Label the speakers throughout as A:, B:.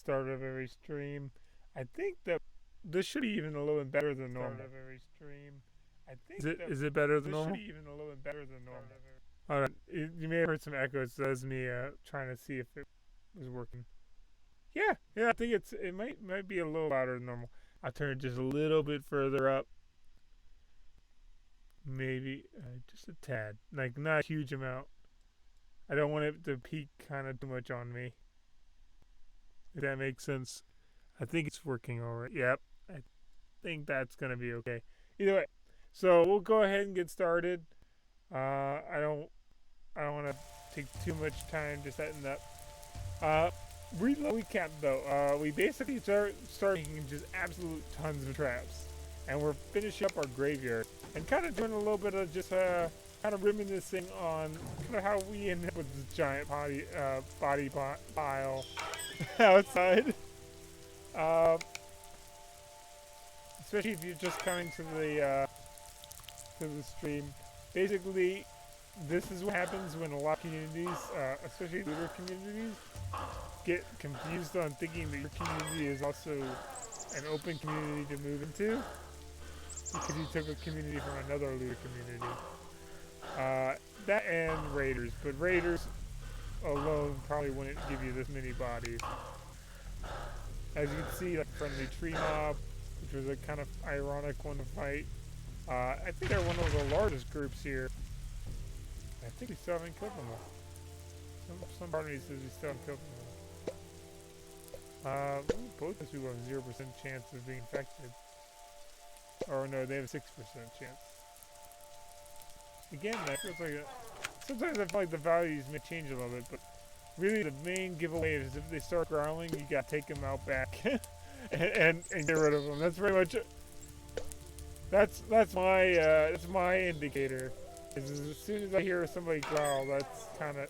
A: Start of every stream. I think that this should be even a little bit better than normal. Start of every stream. I think is it better than normal? This should be even a little bit better than normal. All right, you may have heard some echoes. So that's me trying to see if it was working. Yeah. I think it might be a little louder than normal. I'll turn it just a little bit further up. Maybe just a tad, like not a huge amount. I don't want it to peak kind of too much on me. If that makes sense. I think it's working all right. Yep, I think that's gonna be okay. Either way, so we'll go ahead and get started. I don't want to take too much time just setting up. Uh, recap though. We basically starting just absolute tons of traps, and we're finishing up our graveyard and kind of doing a little bit of just kind of reminiscing on kind of how we ended up with this giant body pile outside. Uh, Especially if you're just coming to the stream. Basically, this is what happens when a lot of communities, especially looter communities, get confused on thinking that your community is also an open community to move into because you took a community from another looter community. That and raiders, but raiders alone probably wouldn't give you this many bodies. As you can see, like friendly tree mob, which was a kind of ironic one to fight. I think they're one of the largest groups here. I think we still haven't killed them all. Some part of me says we still haven't killed them all. Both those people have 0% chance of being infected. Or no, they have a 6% chance. Again, that feels like sometimes I feel like the values may change a little bit, but really the main giveaway is if they start growling, you gotta take them out back and get rid of them. That's pretty much that's my indicator. Is as soon as I hear somebody growl, that's kind of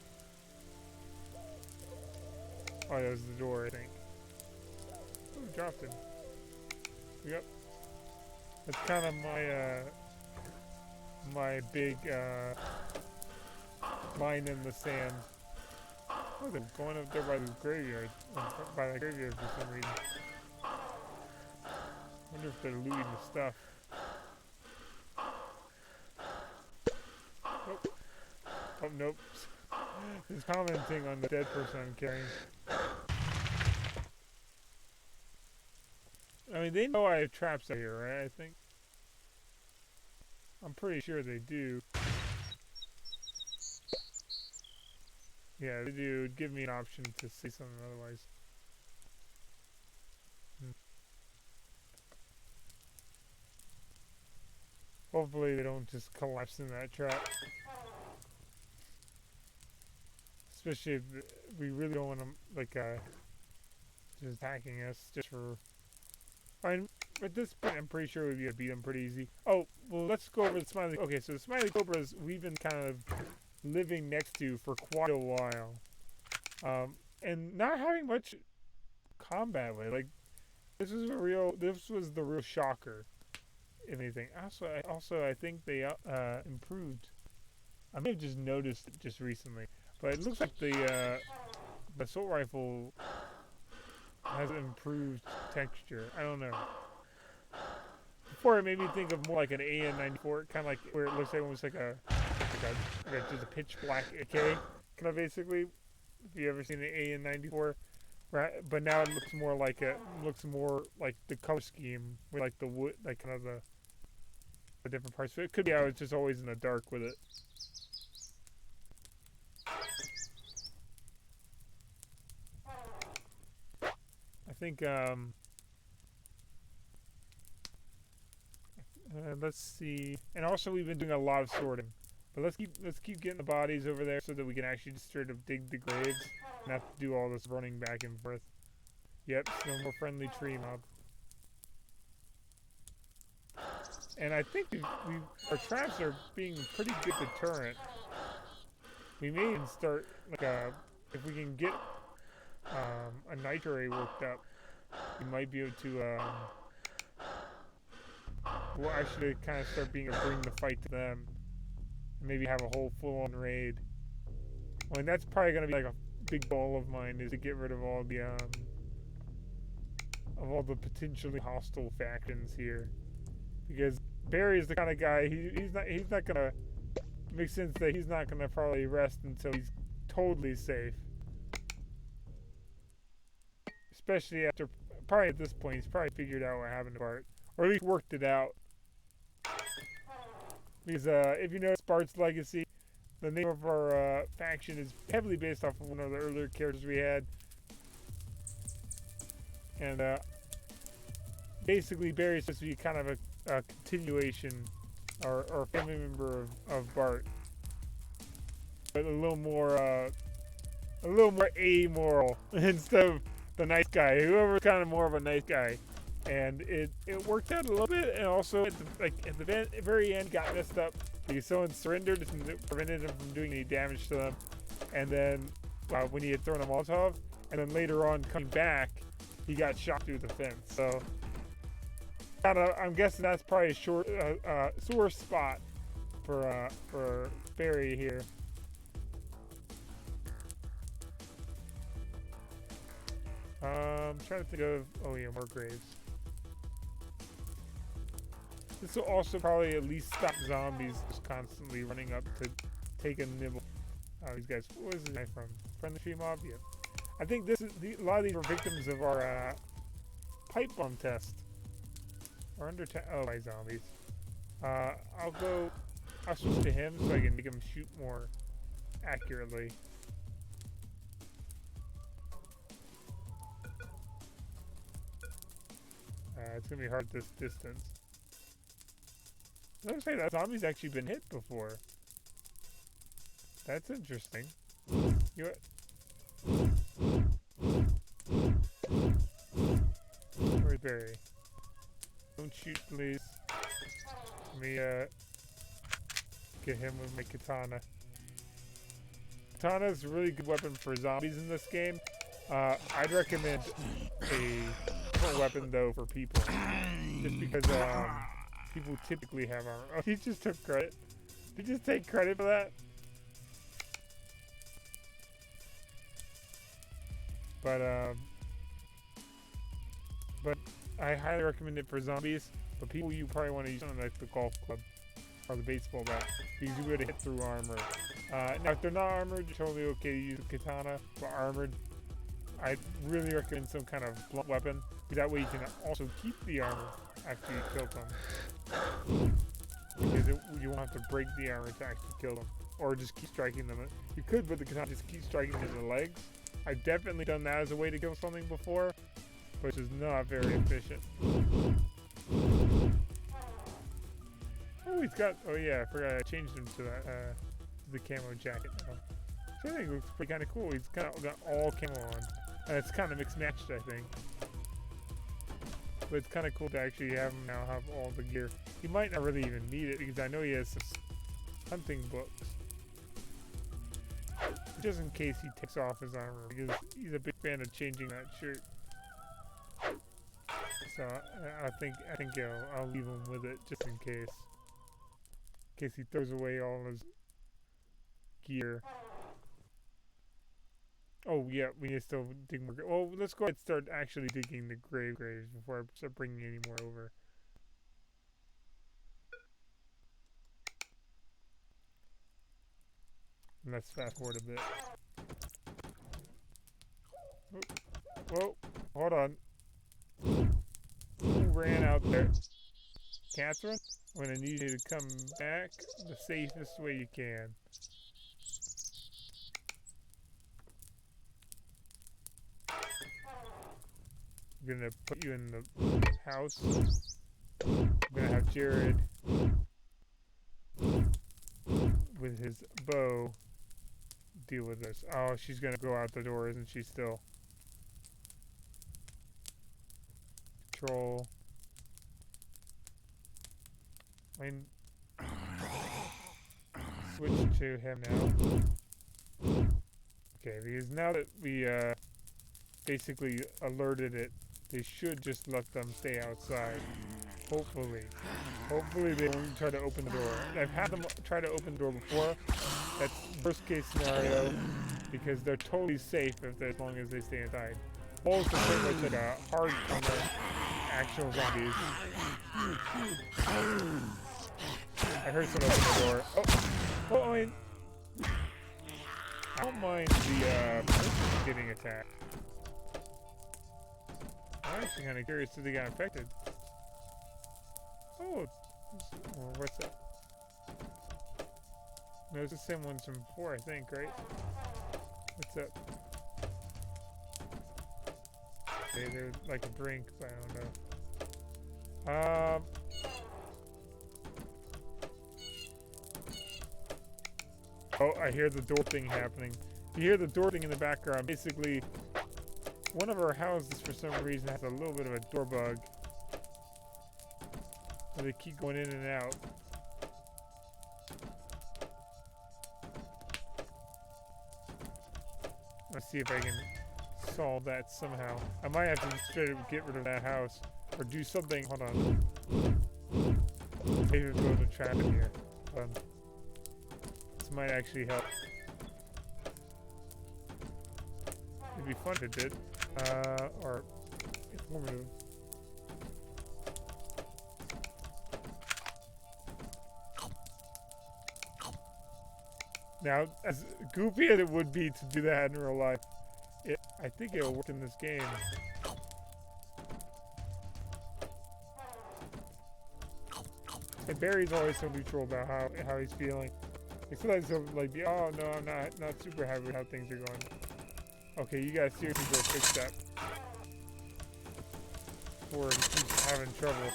A: that was the door, I think. Ooh, dropped him. Yep. That's kind of my big line in the sand. Oh, they're going up there by the graveyard. By the graveyard for some reason. Wonder if they're looting the stuff. Oh, nope. He's commenting on the dead person I'm carrying. I mean, they know I have traps out here, right? I think. I'm pretty sure they do. Yeah, they do. It'd give me an option to say something otherwise. Hopefully they don't just collapse in that trap. Especially if we really don't want them, like, just attacking us just for... I mean, at this point, I'm pretty sure we'd be able to beat them pretty easy. Oh, well, let's go over the Smiley... Okay, so the Smiley Cobras, we've been kind of living next to for quite a while. And not having much combat with. Like, this was the real shocker, if anything. Also, I think they improved. I may have just noticed it just recently, but it looks like the assault rifle has improved texture. I don't know. Before it made me think of more like an AN-94, kind of like where it looks like almost like just a pitch black AK, kind of basically. If you ever seen an AN-94, right? But now it looks more like the color scheme with like the wood, like kind of the different parts. So it could be I was just always in the dark with it. I think let's see. And also we've been doing a lot of sorting. But let's keep getting the bodies over there so that we can actually just straight up dig the graves and have to do all this running back and forth. Yep, no more friendly tree mob. And I think our traps are being pretty good deterrent. We may even start like if we can get a nitro array worked up, we might be able to we'll actually kind of start being able to bring the fight to them. Maybe have a whole full-on raid. I mean, that's probably going to be like a big goal of mine, is to get rid of all the of all the potentially hostile factions here, because Barry is the kind of guy he's not gonna. It makes sense that he's not gonna probably rest until he's totally safe. Especially after, probably at this point, he's probably figured out what happened to Bart, or at least worked it out. Because if you know Bart's legacy, the name of our faction is heavily based off of one of the earlier characters we had, and basically Barry's supposed to be kind of a continuation or family member of Bart, but a little more amoral instead of the nice guy. Whoever's kind of more of a nice guy, and it worked out a little bit, and also at the very end got messed up because someone surrendered and prevented him from doing any damage to them, and then when he had thrown a Molotov, and then later on coming back, he got shot through the fence. So I'm guessing that's probably a sore spot for Barry here. I'm trying to think of, oh yeah, more graves. This will also probably at least stop zombies just constantly running up to take a nibble. Oh, these guys, what is this guy from? Friendly Tree Mob? Yeah. I think a lot of these are victims of our pipe bomb test. Or under by zombies. I'll switch to him so I can make him shoot more accurately. It's gonna be hard at this distance. Let's say that zombie's actually been hit before. That's interesting. Where's Barry? Don't shoot, please. Let me get him with my katana. Katana is a really good weapon for zombies in this game. I'd recommend a different weapon though for people, just because people typically have armor. Oh, he just took credit. Did you just take credit for that? But I highly recommend it for zombies. But people, you probably want to use something like the golf club or the baseball bat, because you would hit through armor. Now, if they're not armored, you're totally okay to use a katana. But armored, I really recommend some kind of blunt weapon. That way you can also keep the armor after you kill them. Because you won't have to break the armor to actually kill them. Or just keep striking them. You could, but the katana just keep striking them in the legs. I've definitely done that as a way to kill something before, which is not very efficient. Oh, he's got, oh yeah, I forgot I changed him to that, the camo jacket now. So I think it looks pretty kind of cool. He's got all camo on. And it's kind of mixed matched, I think. But it's kind of cool to actually have him now have all the gear. He might not really even need it, because I know he has some hunting books. Just in case he takes off his armor, because he's a big fan of changing that shirt. So I think I'll leave him with it just in case. In case he throws away all his gear. Oh yeah, we need to still dig more. Well, let's go ahead and start actually digging the graves before I start bringing any more over. And let's fast forward a bit. Whoa, hold on. Who ran out there? Catherine? I'm gonna need you to come back the safest way you can. I'm gonna put you in the house. I'm gonna have Jared with his bow deal with this. Oh, she's gonna go out the door, isn't she still? Control. Switch to him now. Okay, because now that we basically alerted it, they should just let them stay outside. Hopefully. Hopefully they won't try to open the door. I've had them try to open the door before. That's worst case scenario, because they're totally safe as long as they stay inside. Walls are pretty much like a hard counter actual zombies. I heard someone open the door. Oh, I don't mind the person getting attacked. I'm actually kind of curious if they got infected. Oh, what's that? No, it's the same ones from before, I think, right? What's up? They're like a drink, but I don't know. Oh, I hear the door thing happening. You hear the door thing in the background. Basically, one of our houses, for some reason, has a little bit of a door bug. Where they keep going in and out. Let's see if I can solve that somehow. I might have to straight up get rid of that house. Or do something. Hold on. Maybe build a trap in here. This might actually help. It'd be fun if it did. Or informative. Now, as goofy as it would be to do that in real life, I think it'll work in this game. And Barry's always so neutral about how he's feeling. Like sometimes he'll like be, oh no, I'm not super happy with how things are going. Okay, you guys seriously go fix that. Before he keeps having trouble.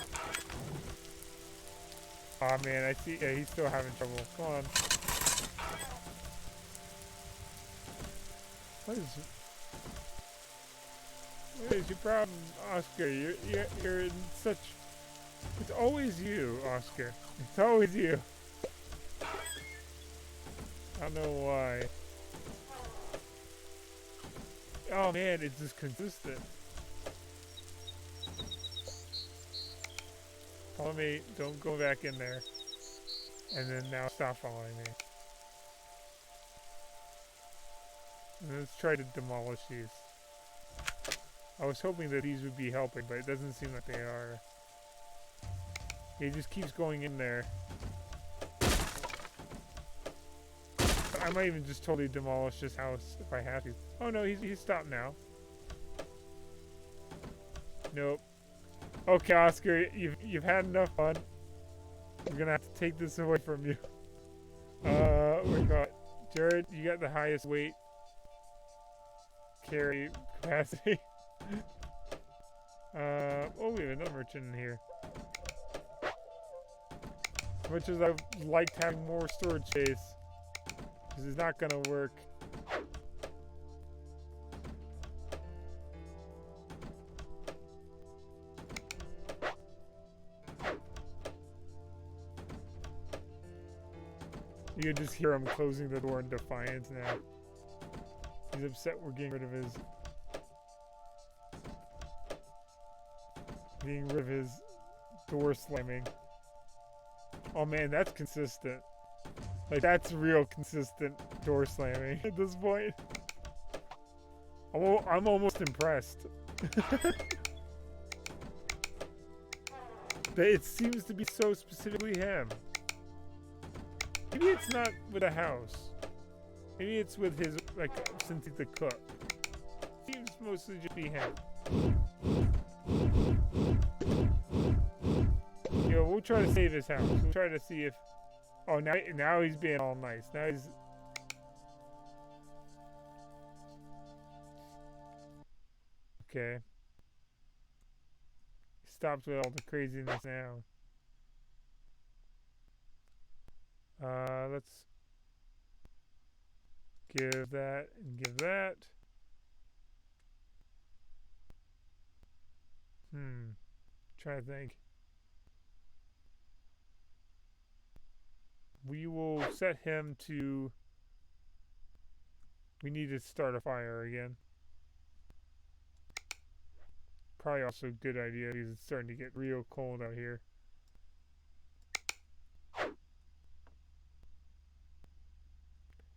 A: Aw man, I see. Yeah, he's still having trouble. Come on. What is your problem, Oscar? You're in such. It's always you, Oscar. It's always you. I don't know why. Oh man, it's just consistent. Follow me. Don't go back in there. And then now stop following me. And let's try to demolish these. I was hoping that these would be helping, but it doesn't seem like they are. He just keeps going in there. I might even just totally demolish this house if I have to. Oh no, he's stopped now. Nope. Okay, Oscar, you've had enough fun. We're gonna have to take this away from you. We got Jared. You got the highest weight carry capacity. Oh, we have another merchant in here. As much as I liked having more storage space, this is not gonna work. You can just hear him closing the door in defiance now. He's upset we're getting rid of his door slamming. Oh man, that's consistent. Like that's real consistent door slamming at this point. I'm almost impressed. That it seems to be so specifically him. Maybe it's not with a house. Maybe it's with his, like, since he's the cook. It seems mostly just be him. You know, we'll try to save his house. We'll try to see if... Oh, now he's being all nice. Now he's... Okay. He stops with all the craziness now. Let's give that and give that. Try to think. We will set him to... We need to start a fire again. Probably also a good idea because it's starting to get real cold out here. I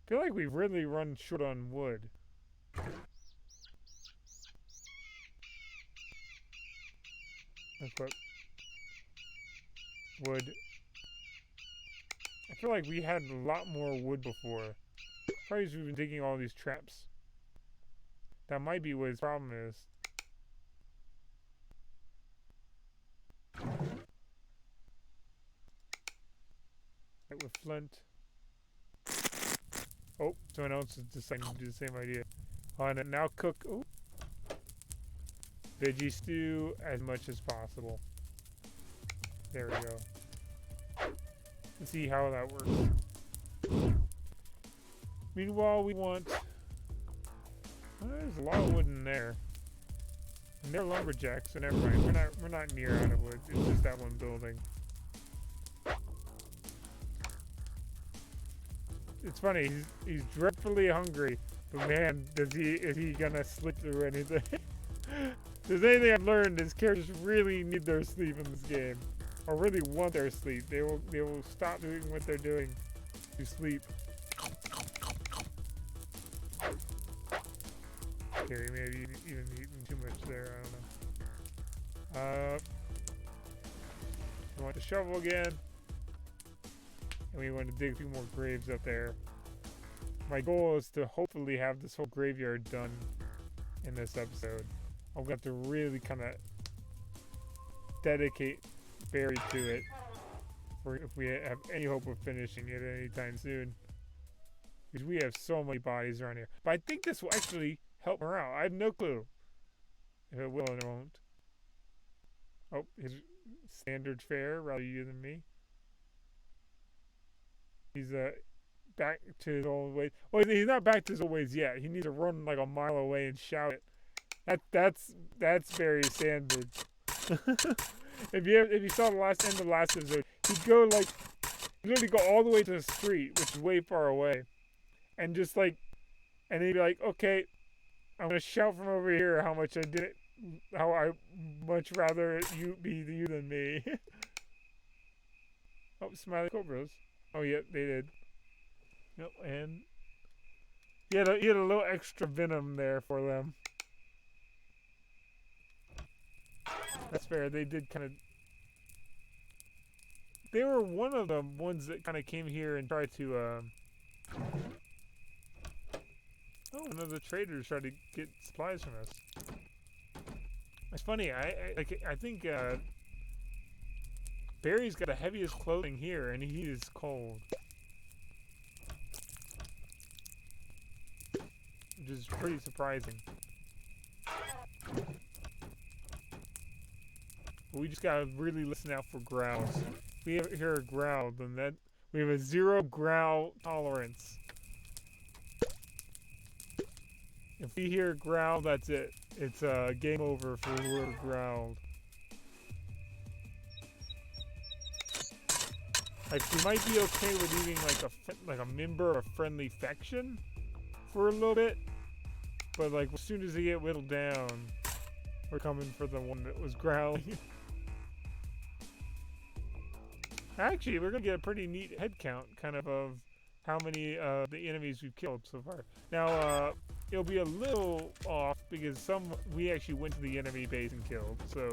A: feel like we've really run short on wood. Equip. Wood. I feel like we had a lot more wood before. Probably because we've been digging all these traps. That might be what his problem is. Right, with flint. Oh, someone else is deciding to do the same idea. On it now cook. Oh, veggie stew as much as possible. There we go. Let's see how that works. Meanwhile, we want. There's a lot of wood in there. And they're lumberjacks, so never mind. We're not near out of wood. It's just that one building. It's funny. He's dreadfully hungry, but man, is he gonna sleep through anything? If there's anything I've learned is characters really need their sleep in this game, or really want their sleep. They will stop doing what they're doing to sleep. Okay, we may have even eaten too much there. I don't know. We want the shovel again. And we want to dig a few more graves up there. My goal is to hopefully have this whole graveyard done in this episode. I'm going to have to really kind of dedicate Barry to it if we have any hope of finishing it anytime soon. Because we have so many bodies around here. But I think this will actually help morale. I have no clue if it will or won't. Oh, his standard fare rather you than me. He's back to his old ways. Well, he's not back to his old ways yet. He needs to run like a mile away and shout it. That's very standard. If you saw the end of the last episode, he'd go like literally go all the way to the street, which is way far away, and just like, and he'd be like, okay, I'm gonna shout from over here how much I much rather you be you than me. Oh, smiley cobras. Oh yeah, they did. Yep, and he had a little extra venom there for them. That's fair. They did kind of. They were one of the ones that kind of came here and tried to. Oh, one of the traders tried to get supplies from us. It's funny. I think Barry's got the heaviest clothing here, and he is cold, which is pretty surprising. But we just gotta really listen out for growls. If we hear a growl, then we have a 0 growl tolerance. If we hear a growl, that's it. It's game over for whoever growled. Like, we might be okay with eating like a member of a friendly faction for a little bit, but like as soon as they get whittled down, we're coming for the one that was growling. Actually, we're gonna get a pretty neat head count, kind of how many the enemies we've killed so far. Now, it'll be a little off because some we actually went to the enemy base and killed. So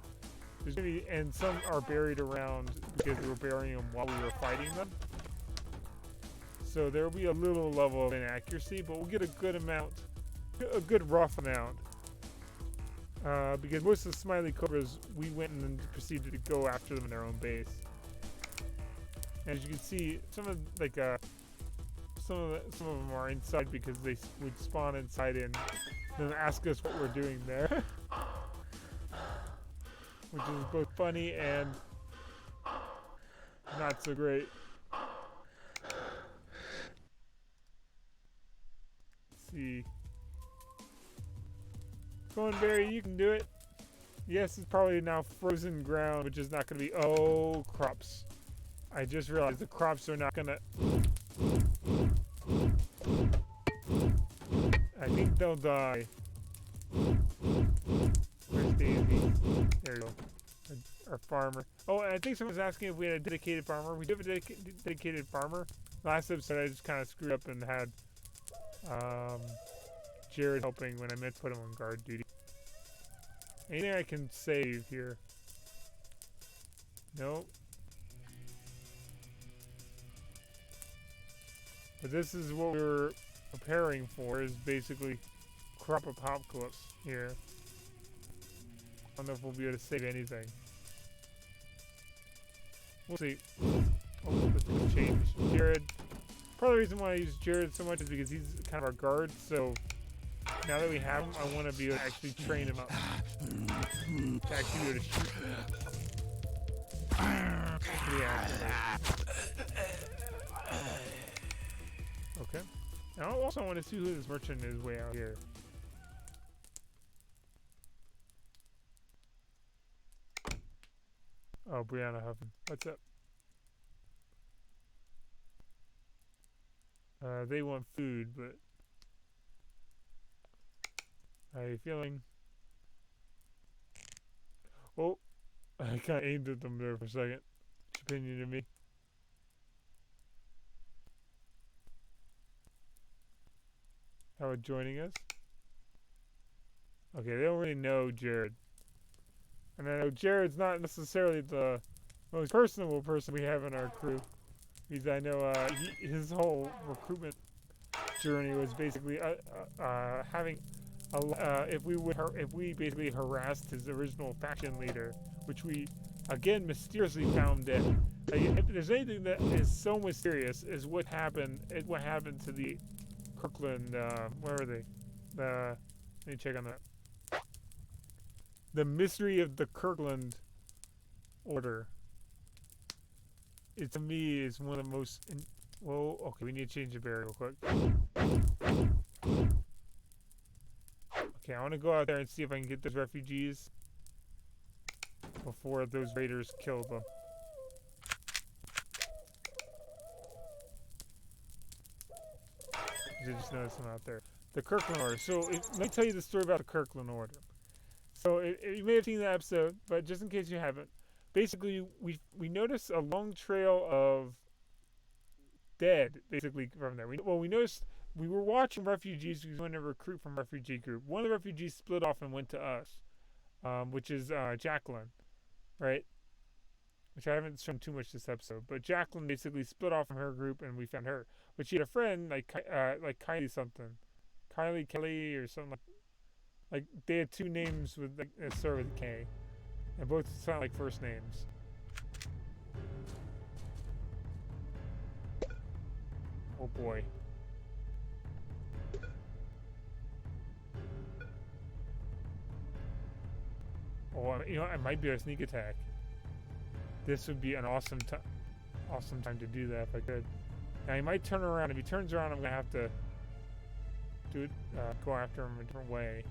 A: there's gonna be, and some are buried around because we were burying them while we were fighting them. So there will be a little level of inaccuracy, but we'll get a good amount, a good rough amount. Because most of the smiley cobras, we went and proceeded to go after them in their own base. As you can see, some of them are inside because they would spawn inside and then ask us what we're doing there, which is both funny and not so great. Let's see. Come on, Barry, you can do it. Yes, it's probably now frozen ground, which is not going to be. Oh, crops. I just realized the crops are not gonna. I think they'll die. Where's Daisy? There you go. Our farmer. Oh, and I think someone was asking if we had a dedicated farmer. We do have a dedicated farmer. Last episode I just kind of screwed up and had Jared helping when I meant to put him on guard duty. Anything I can save here? Nope. But this is what we're preparing for, is basically crop apocalypse here. I don't know if we'll be able to save anything. We'll see. Oh, this will change. Jared. Part of the reason why I use Jared so much is because he's kind of our guard, so now that we have him, I want to be able to actually train him up. To actually be able to shoot him. Yeah. Okay. Now I also want to see who this merchant is way out here. Oh, Brianna Huffin. What's up? They want food, but how are you feeling? Oh, I kind of aimed at them there for a second. What's your opinion of me? How about joining us? Okay, they don't really know Jared. And I know Jared's not necessarily the most personable person we have in our crew. Because I know his whole recruitment journey was basically having if we basically harassed his original faction leader, which we again mysteriously found dead. If there's anything that is so mysterious, is what happened to the Kirkland. Where are they? Let me check on that. The mystery of the Kirkland order. It to me is one of the most. Well, okay, we need to change the barrier real quick. Okay, I want to go out there and see if I can get those refugees before those raiders kill them. I just noticed them out there. The Kirkland Order. So, let me tell you the story about the Kirkland Order. So, you may have seen the episode, but just in case you haven't, basically, we noticed a long trail of dead, basically, from there. We noticed we were watching refugees because we wanted to recruit from a refugee group. One of the refugees split off and went to us, which is Jacqueline, right? Which I haven't shown too much this episode, but Jacqueline basically split off from her group and we found her. But she had a friend like Kylie something, Kylie Kelly or something like they had two names with that start with K, and both sound like first names. Oh boy. Oh, you know, I might be a sneak attack. This would be an awesome time to do that if I could. Now he might turn around. If he turns around, I'm gonna have to do it. Go after him a different way.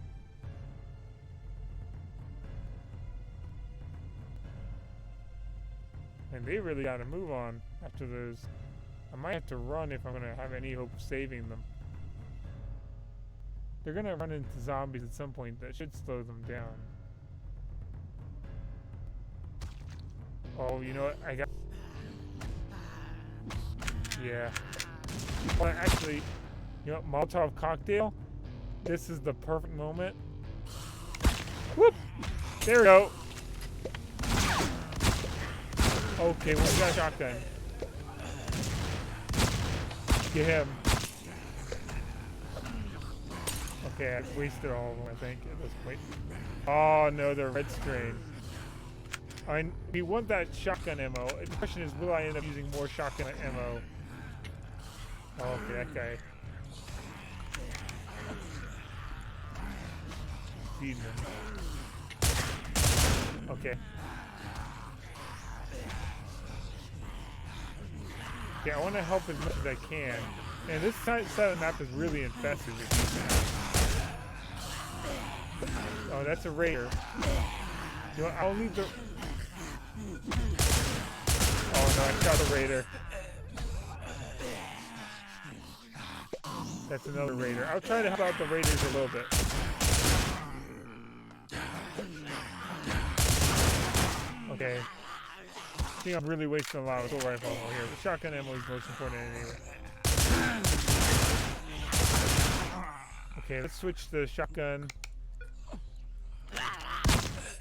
A: And they really got to move on after those. I might have to run if I'm gonna have any hope of saving them. They're gonna run into zombies at some point. That should slow them down. Oh, you know what? I got. Yeah. Well, actually, you know what? Molotov cocktail. This is the perfect moment. Whoop! There we go. Okay, we got a shotgun. Get him. Okay, I wasted all of them, I think, at this point. Oh no, they're red strain. We want that shotgun ammo. The question is, will I end up using more shotgun ammo? Oh, okay, that guy. Feeding him. Okay. Okay, I want to help as much as I can. And this side of the map is really infested with these. Oh, that's a raider. You know what, I'll leave the... Oh no, I shot a raider. That's another raider. I'll try to help out the raiders a little bit. Okay. I think I'm really wasting a lot of assault rifle ammo here. The shotgun ammo is most important anyway. Okay, let's switch the shotgun.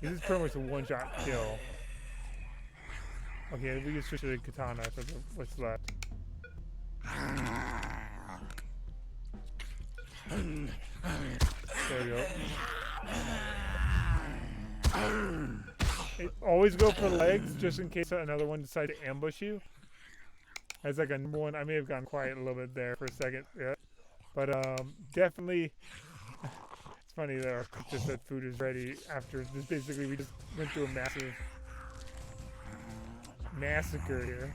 A: This is pretty much a one-shot kill. Okay, we can switch to the katana for what's left. There we go. Always go for legs, just in case another one decides to ambush you. As like a number one, I may have gone quiet a little bit there for a second, yeah. But definitely, it's funny that our cook just said food is ready after this. Basically, we just went through a massive massacre here.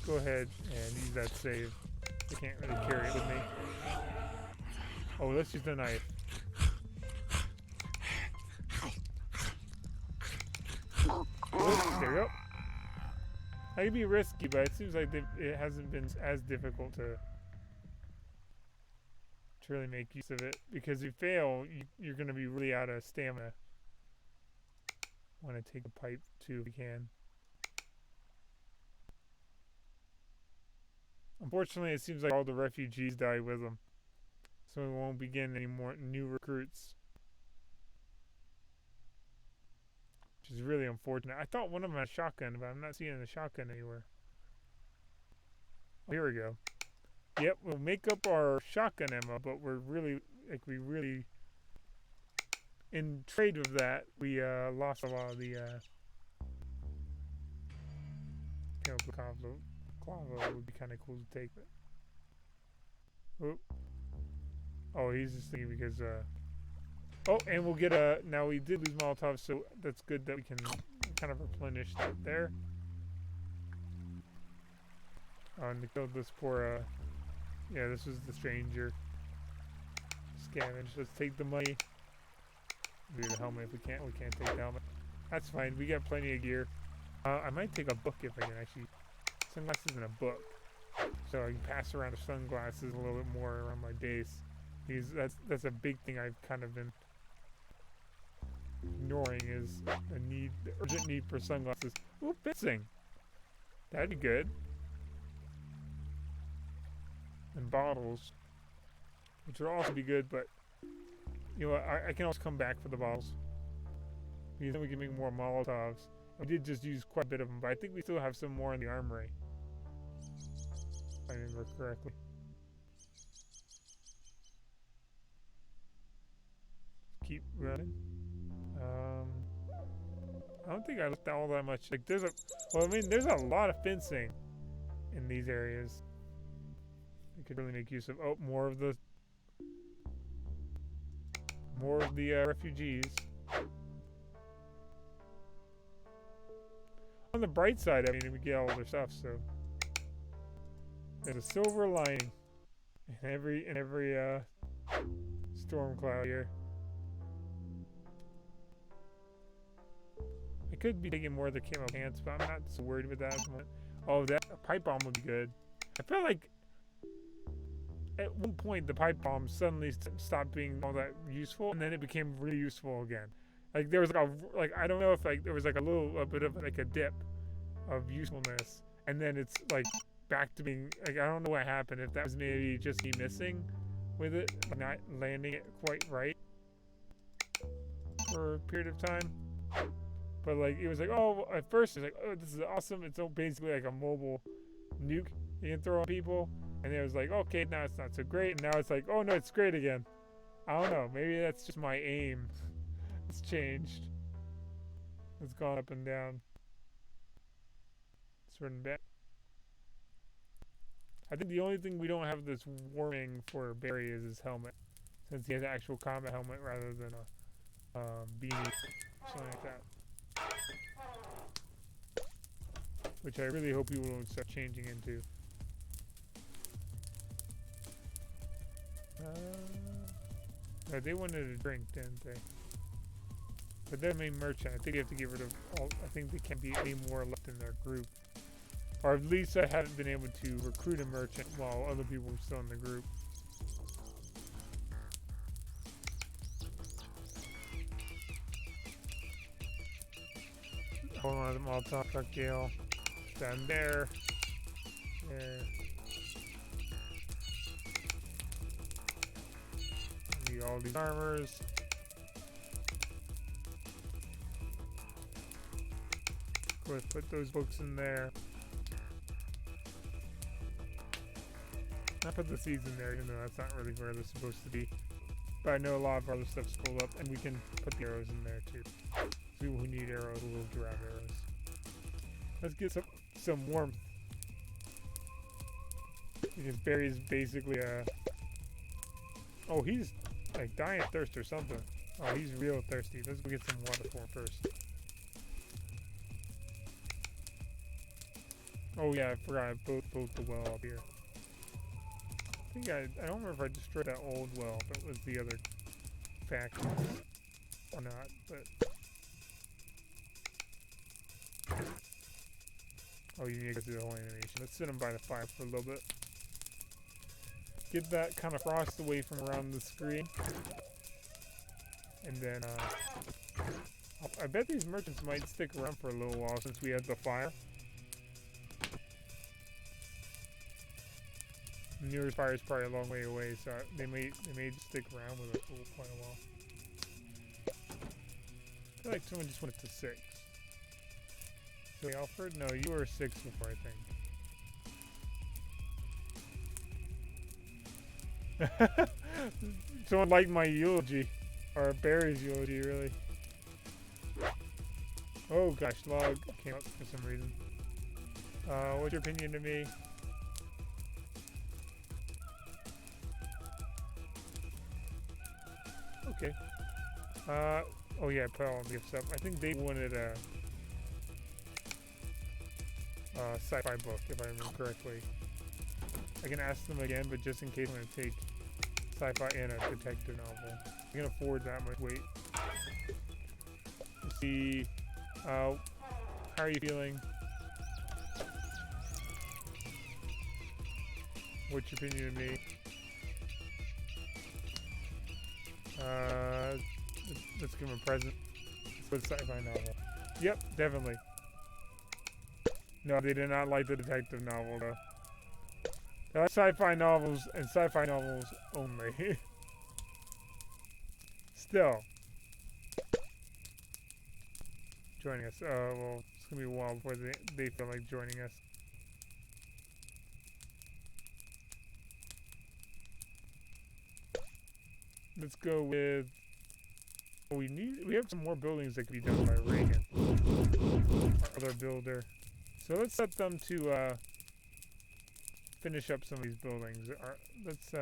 A: Go ahead and use that save. I can't really carry it with me. Oh, let's use the knife. Oops, there we go. That could be risky, but it seems like it hasn't been as difficult to really make use of it. Because if you fail, you're going to be really out of stamina. Want to take a pipe too if you can. Unfortunately, it seems like all the refugees die with them. So we won't begin any more new recruits. Which is really unfortunate. I thought one of them had a shotgun, but I'm not seeing the shotgun anywhere. Oh, here we go. Yep, we'll make up our shotgun ammo, but we're really, in trade with that, we lost a lot of the Clavo would be kind of cool to take, but oop. Oh, he's just thinking because oh, and we'll get a, now we did lose Molotov, so that's good that we can kind of replenish that there. And to kill this poor yeah, this was the stranger. Scavenge. Let's take the money. Maybe the helmet if we can't take the helmet. That's fine, we got plenty of gear. I might take a book if I can actually. Sunglasses and a book. So I can pass around the sunglasses a little bit more around my base. Because that's a big thing I've kind of been ignoring, is the urgent need for sunglasses. Ooh, fencing. That'd be good. And bottles. Which would also be good, but you know what, I can always come back for the bottles. Because then we can make more Molotovs. We did just use quite a bit of them, but I think we still have some more in the armory. If I remember correctly. Keep running. I don't think I looked at all that much. Like there's there's a lot of fencing in these areas. We could really make use of. Oh, more of the refugees. On the bright side, I mean, we get all their stuff, so there's a silver lining in every storm cloud here. I could be taking more of the camo pants, but I'm not so worried with that at the moment. Oh, that a pipe bomb would be good. I felt like at one point the pipe bomb suddenly stopped being all that useful, and then it became really useful again. Like there was like I don't know if like there was like a little bit of like a dip of usefulness, and then it's like back to being like I don't know what happened. If that was maybe just me missing with it, not landing it quite right for a period of time. But like it was like, oh, at first it's like, oh, this is awesome. It's basically like a mobile nuke you can throw on people, and it was like, okay, now it's not so great, and now it's like, oh no, it's great again. I don't know. Maybe that's just my aim. It's changed. It's gone up and down. It's running back. I think the only thing we don't have this warning for Barry is his helmet, since he has an actual combat helmet rather than a beanie, something like that. Which I really hope people will start changing into. They wanted a drink, didn't they? But they're the main merchant. I think you have to get rid of all. I think there can't be any more left in their group. Or at least I haven't been able to recruit a merchant while other people are still in the group. Hold on to the Molotov cocktail. Down there. There. Need all these armors. put those books in there. I put the seeds in there, even though that's not really where they're supposed to be. But I know a lot of our other stuff's pulled up, and we can put the arrows in there too. People who need arrows will grab arrows. Let's get some warmth. Because Barry's basically a... Oh, he's like dying of thirst or something. Oh, he's real thirsty. Let's go get some water for him first. Oh yeah, I forgot I built the well up here. I think I don't remember if I destroyed that old well, if it was the other faction or not, but... Oh, you need to go through the whole animation. Let's sit him by the fire for a little bit. Get that kind of frost away from around the screen. And then, I bet these merchants might stick around for a little while since we had the fire. The nearest fire is probably a long way away, so they may stick around with us for quite a while. I feel like someone just went to 6. So Alfred? No, you were 6 before, I think. Someone liked my eulogy. Or Barry's eulogy, really. Oh gosh, log came up for some reason. What's your opinion to me? Okay. Oh yeah, I put all the gifts up. I think they wanted a sci-fi book, if I remember correctly. I can ask them again, but just in case, I'm going to take sci-fi and a detective novel. I can afford that much weight. Let's see. How are you feeling? What's your opinion of me? Let's give him a present. Let's put a sci-fi novel. Yep, definitely. No, they did not like the detective novel, though. They like sci-fi novels and sci-fi novels only. Still. Joining us. Well, it's gonna be a while before they feel like joining us. Let's go with... Oh, we have some more buildings that could be done by Reagan, our other builder. So let's set them to finish up some of these buildings. Let's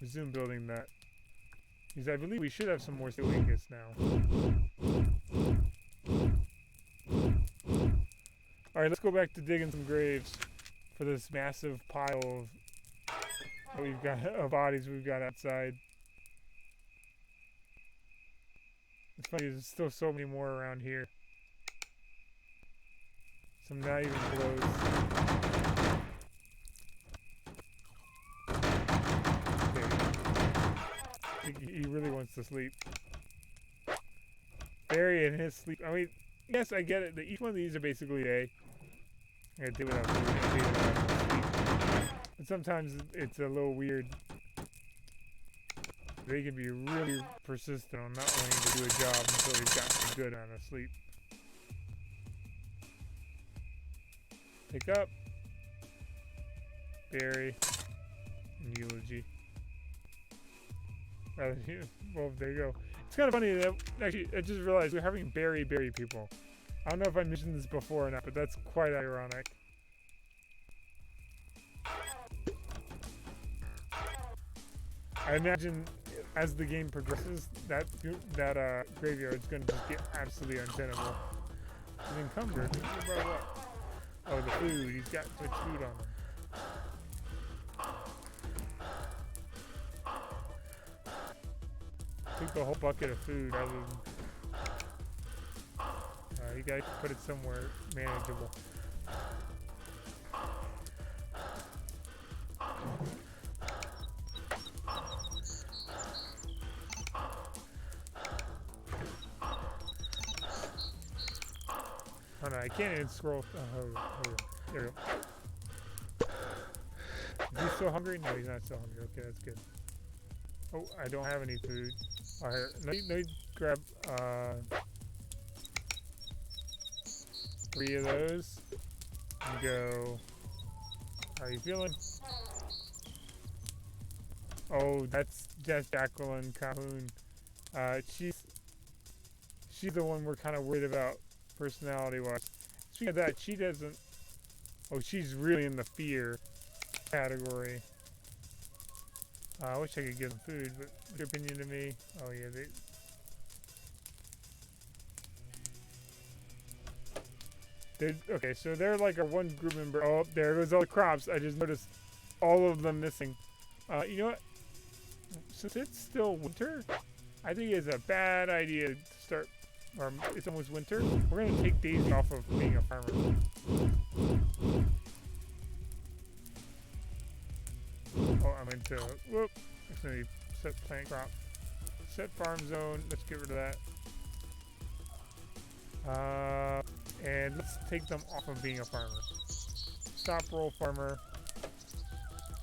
A: resume building that. Because I believe we should have some more Siligus now. Alright, let's go back to digging some graves for this massive pile of bodies we've got outside. It's funny, there's still so many more around here. Some not even close. Okay. He really wants to sleep. Barry in his sleep. I mean, yes, I get it. Each one of these are basically a... I gotta do without food. I gotta do without sleep. And sometimes it's a little weird. They can be really persistent on not wanting to do a job until they've gotten a good amount of sleep. Pick up. Barry. And eulogy. Well, there you go. It's kind of funny that, actually, I just realized we're having Barry people. I don't know if I mentioned this before or not, but that's quite ironic. I imagine as the game progresses, that graveyard is going to just get absolutely untenable. He's encumbered. Oh, the food. He's got too much food on him. Took the whole bucket of food other than... you guys put it somewhere manageable. Oh no, I can't even scroll. Oh, there we go. Is he still hungry? No, he's not still hungry. Okay, that's good. Oh, I don't have any food. Alright, let me grab 3 of those. And go, how are you feeling? Oh, that's Jacqueline Calhoun. She's the one we're kind of worried about personality-wise. Speaking of that, she doesn't. Oh, she's really in the fear category. I wish I could give them food, but what's your opinion of me? Oh yeah, they're okay. So they're like a one group member. Oh, there goes all the crops. I just noticed all of them missing. You know what? Since it's still winter, I think it's a bad idea to start. Or it's almost winter. We're gonna take Daisy off of being a farmer. Oh, I'm into. Whoop. Actually, set plant crop. Set farm zone. Let's get rid of that. And let's take them off of being a farmer. Stop roll farmer.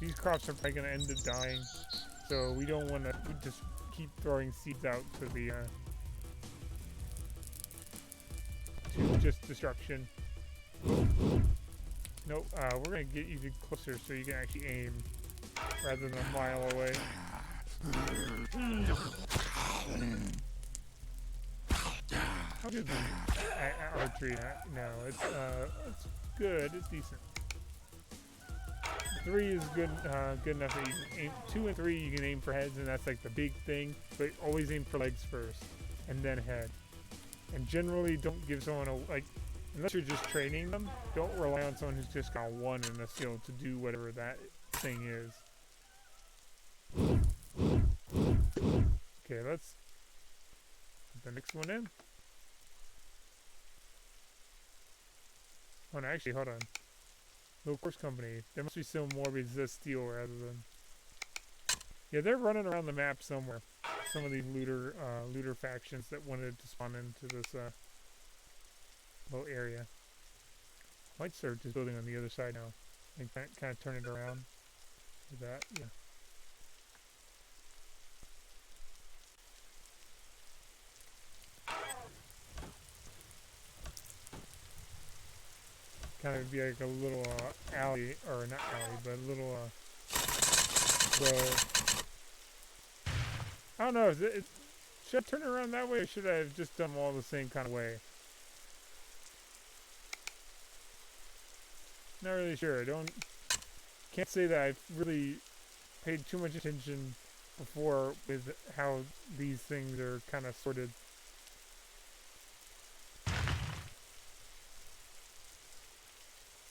A: These crops are probably gonna end up dying, so we don't want to just keep throwing seeds out to the to just destruction. Nope. We're gonna get you closer so you can actually aim rather than a mile away. How good is archery? No, it's good. It's decent. 3 is good, good enough that you can aim. 2 and 3 you can aim for heads, and that's like the big thing. But always aim for legs first, and then head. And generally, don't give someone unless you're just training them. Don't rely on someone who's just got 1 in a skill to do whatever that thing is. Okay, let's put the next one in. Oh no, actually, hold on. Little Course Company. There must be some more because it says steel rather than. Yeah, they're running around the map somewhere. Some of these looter factions that wanted to spawn into this little area. Might start just building on the other side now and kind of turn it around. Like that, yeah. Kind of be like a little alley, or not alley, but a little row. I don't know, should I turn it around that way, or should I have just done them all the same kind of way? Not really sure. Can't say that I've really paid too much attention before with how these things are kind of sorted.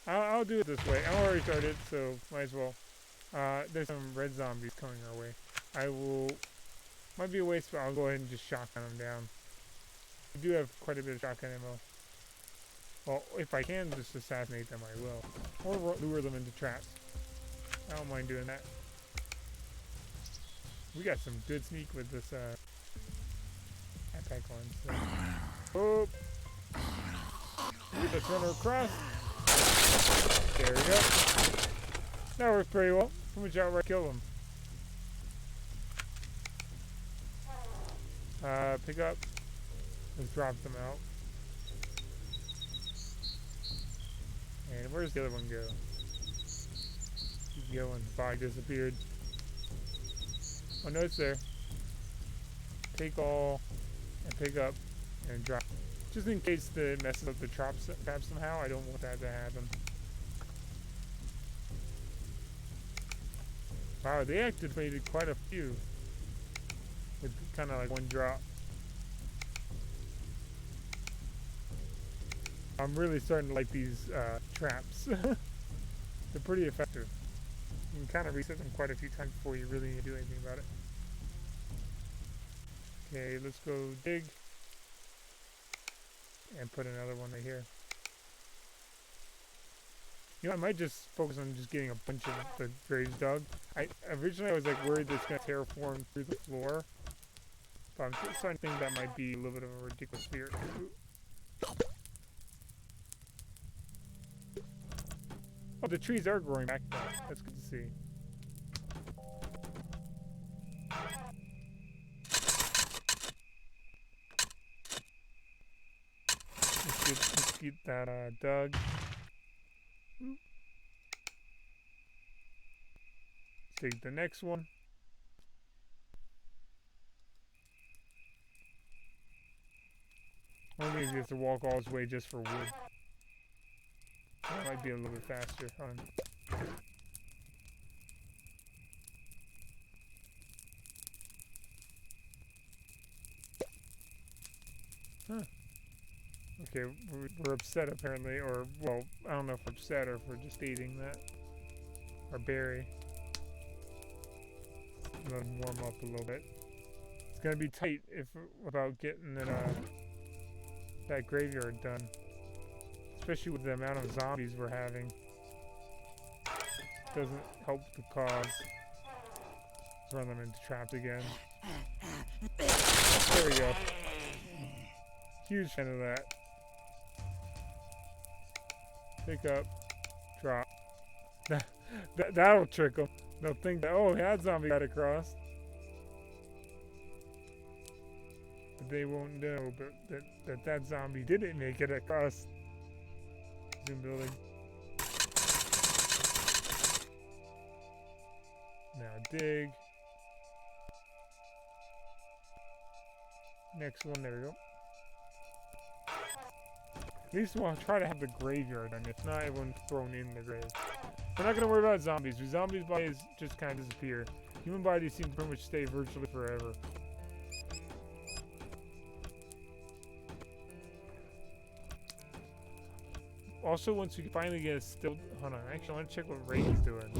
A: I'll do it this way. I'm already started, so might as well. There's some red zombies coming our way. Might be a waste, but I'll go ahead and just shotgun them down. I do have quite a bit of shotgun ammo. Well, if I can just assassinate them, I will. Or lure them into traps. I don't mind doing that. We got some good sneak with this attack one. So. Oh! Let's run her across. There we go. That worked pretty well. Someone outright killed him. Pick up. Let's drop them out. And where's the other one go? Keep going. Body disappeared. Oh no, it's there. Take all and pick up and drop. Just in case it messes up the trap somehow, I don't want that to happen. Wow, they activated quite a few with kind of like one drop. I'm really starting to like these traps. They're pretty effective. You can kind of reset them quite a few times before you really do anything about it. Okay, let's go dig. And put another one right here. You know, I might just focus on just getting a bunch of the graves dug. Originally I was like worried that it's going to terraform through the floor. But I'm starting to think that might be a little bit of a ridiculous fear. Oh, the trees are growing back though. That's good to see. let's get that dug. Take the next one. I don't think he has to walk all his way just for wood. That might be a little bit faster. Huh. Okay, we're upset apparently, or, well, I don't know if we're upset or if we're just eating that. Our berry. Let him warm up a little bit. It's gonna be tight about getting it, that graveyard done. Especially with the amount of zombies we're having. Doesn't help the cause. Let's run them into traps again. There we go. Huge fan of that. Pick up. Drop. That'll trick them. They'll think that, oh, that zombie got across. But they won't know that zombie didn't make it across. Zoom building. Now dig. Next one, there we go. At least we'll try to have the graveyard done. If not, everyone's thrown in the grave. We're not going to worry about zombies. Zombies' bodies just kind of disappear. Human bodies seem to pretty much stay virtually forever. Also, once we finally get a still... Hold on, actually, I want to check what Ray's doing.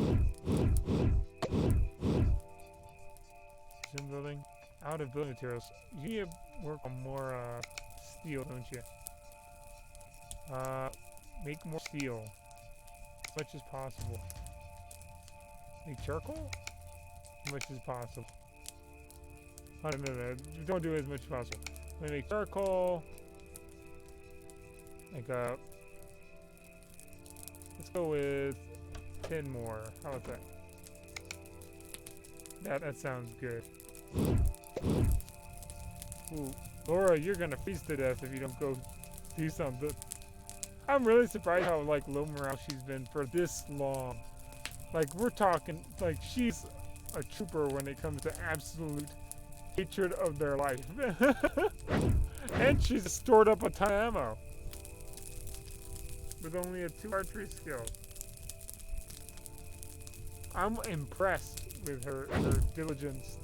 A: Zoom building. Out of building materials. You need to work on more steel, don't you? Make more steel. As much as possible. Make charcoal? As much as possible. Oh, no. Don't do it as much as possible. Let me make charcoal. Like, let's go with 10 more. How about that? That sounds good. Ooh. Laura, you're gonna freeze to death if you don't go do something. I'm really surprised how, like, low morale she's been for this long. Like, we're talking, like, she's a trooper when it comes to absolute hatred of their life. And she's stored up a ton of ammo. With only a 2 archery skill. I'm impressed with her diligence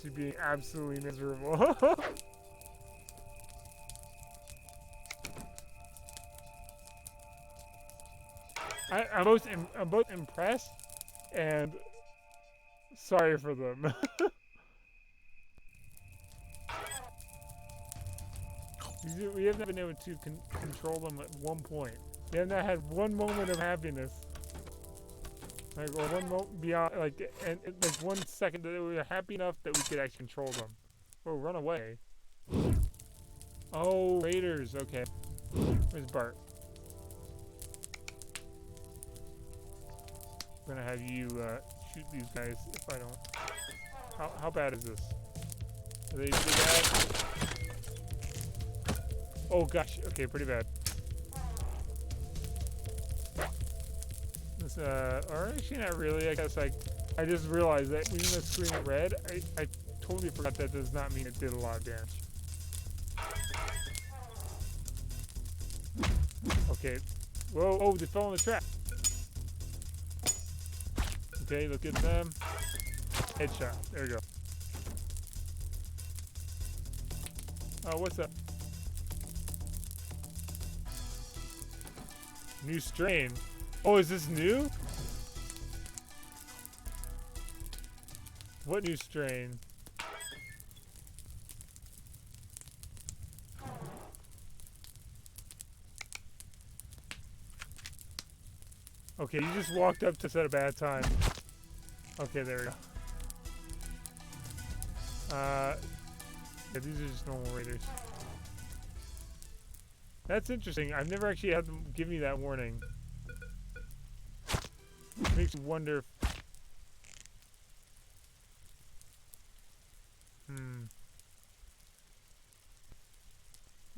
A: to being absolutely miserable. I'm both impressed and sorry for them. We have not been able to control them at one point. We have not had one moment of happiness. Like, or one moment beyond, like, and like 1 second that we were happy enough that we could actually control them. Oh, run away. Oh, raiders, okay. Where's Bart? I'm gonna have you shoot these guys if I don't. How bad is this? Are they pretty bad? Oh gosh, okay, pretty bad. This, or actually not really, I guess I just realized that when the screen red, I totally forgot that does not mean it did a lot of damage. Okay. Whoa, oh, they fell in the trap. Okay, look at them. Headshot. There we go. Oh, what's up? New strain. Oh, is this new? What new strain? Okay, you just walked up to set a bad time. Okay, there we go. Yeah, these are just normal raiders. That's interesting. I've never actually had them give me that warning. Makes me wonder if...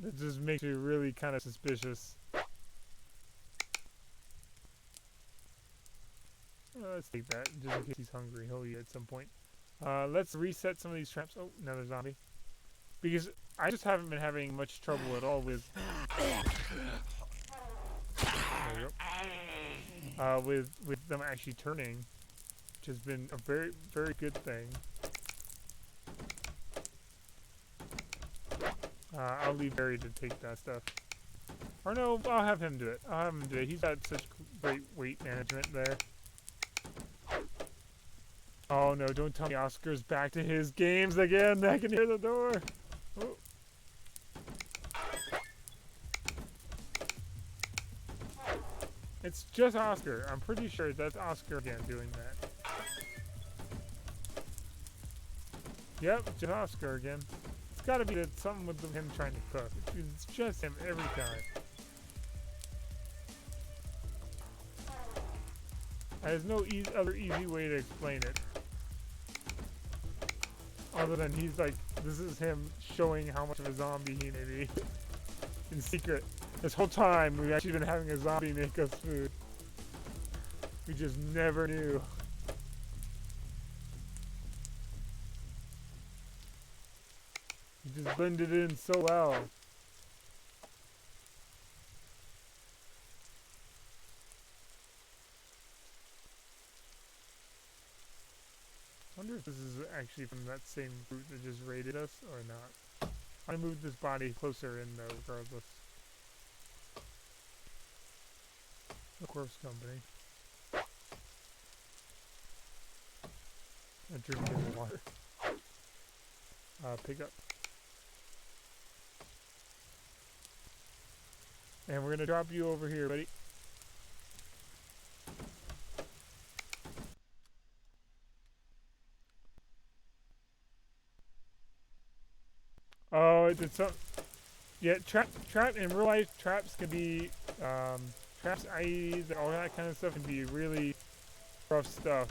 A: That just makes me really kind of suspicious. Let's take that, just in case he's hungry. He'll eat at some point. Let's reset some of these traps. Oh, another zombie. Because I just haven't been having much trouble at all with... There we go. With them actually turning, which has been a very, very good thing. I'll leave Barry to take that stuff. Or no, I'll have him do it. I'll have him do it. He's got such great weight management there. Oh no, don't tell me Oscar's back to his games again. I can hear the door. Oh. It's just Oscar. I'm pretty sure that's Oscar again doing that. Yep, just Oscar again. It's gotta be something with him trying to cook. It's just him every time. There's no other easy way to explain it. Other than he's like, this is him showing how much of a zombie he may be. In secret. This whole time, we've actually been having a zombie make us food. We just never knew. He just blended in so well. I wonder if this is actually from that same group that just raided us or not. I moved this body closer in though, regardless. The corpse company. I drink his water. Pick up. And we're gonna drop you over here, buddy. Oh, it's some. Yeah, trap in real life. Traps can be traps, IEDs, all that kind of stuff can be really rough stuff.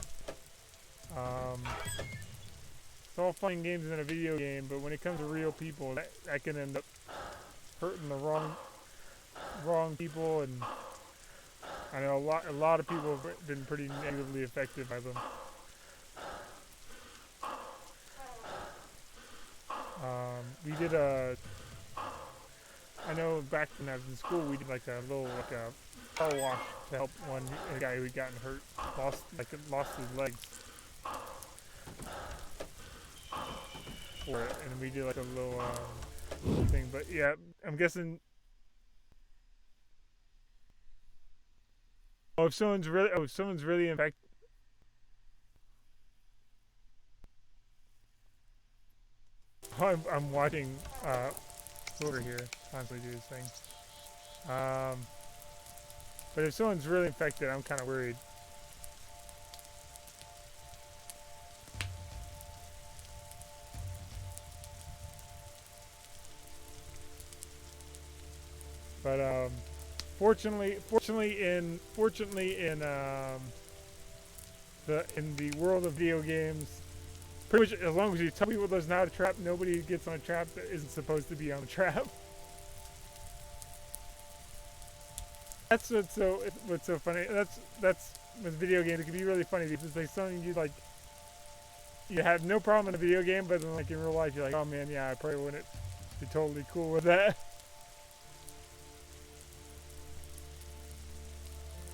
A: It's all fun and games in a video game, but when it comes to real people, that can end up hurting the wrong people, and I know a lot of people have been pretty negatively affected by them. We did I know back when I was in school, we did like a car wash to help a guy who had gotten hurt, lost his legs for it, and we did like a little thing. But yeah, I'm guessing. Oh, if someone's really infected. Oh, I'm watching over here constantly do this thing. But if someone's really infected, I'm kind of worried. But fortunately in the world of video games, pretty much as long as you tell people there's not a trap, nobody gets on a trap that isn't supposed to be on a trap. That's what's so funny. That's with video games. It can be really funny because it's like something you have no problem in a video game, but then like in real life you're like, oh man, yeah, I probably wouldn't be totally cool with that.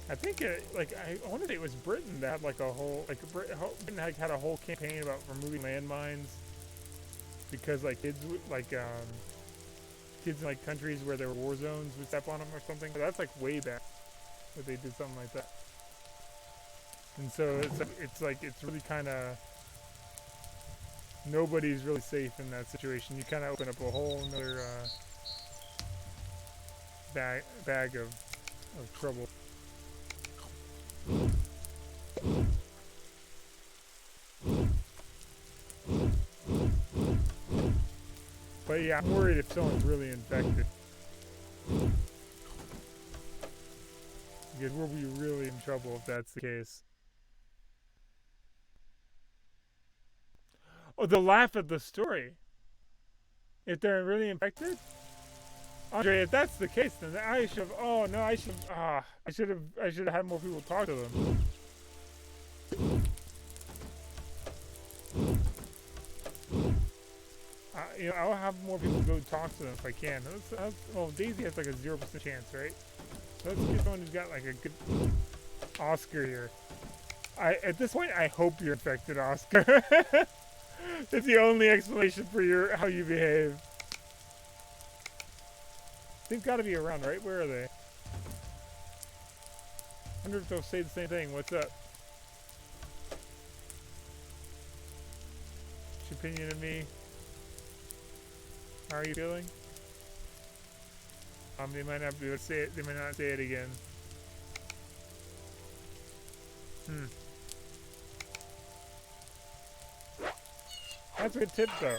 A: I think I want to say it was Britain that had like a whole Britain had a whole campaign about removing landmines because like kids in like countries where there were war zones would step on them or something. But that's like way back that they did something like that. And so it's really kind of nobody's really safe in that situation. You kind of open up a whole nother bag of trouble. But yeah, I'm worried if someone's really infected. Because we'll be really in trouble if that's the case. Oh, they'll laugh at the story. If they're really infected? Andre, if that's the case, then I should have. Oh no, I should. I should have. I should have had more people talk to them. I'll have more people go talk to them if I can. Well, Daisy has like a 0% chance, right? So let's get someone who's got like a good Oscar here. At this point, I hope you're infected, Oscar. It's the only explanation for how you behave. They've got to be around, right? Where are they? I wonder if they'll say the same thing. What's up? What's your opinion of me? How are you feeling? They might not be able to say it. They might not say it again. That's a good tip, though.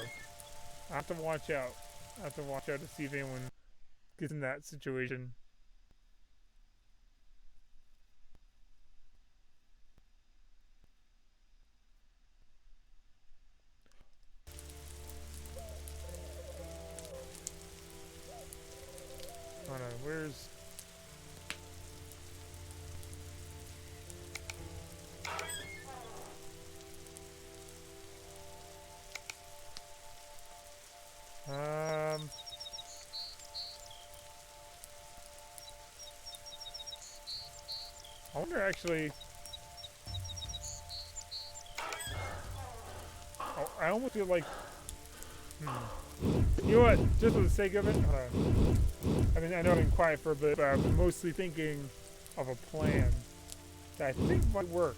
A: I have to watch out. I have to watch out to see if anyone gets in that situation. Hold on, where's... I wonder actually... Oh, I almost feel like... You know what? Just for the sake of it... I mean, I know I've been quiet for a bit, but I've been mostly thinking of a plan that I think might work.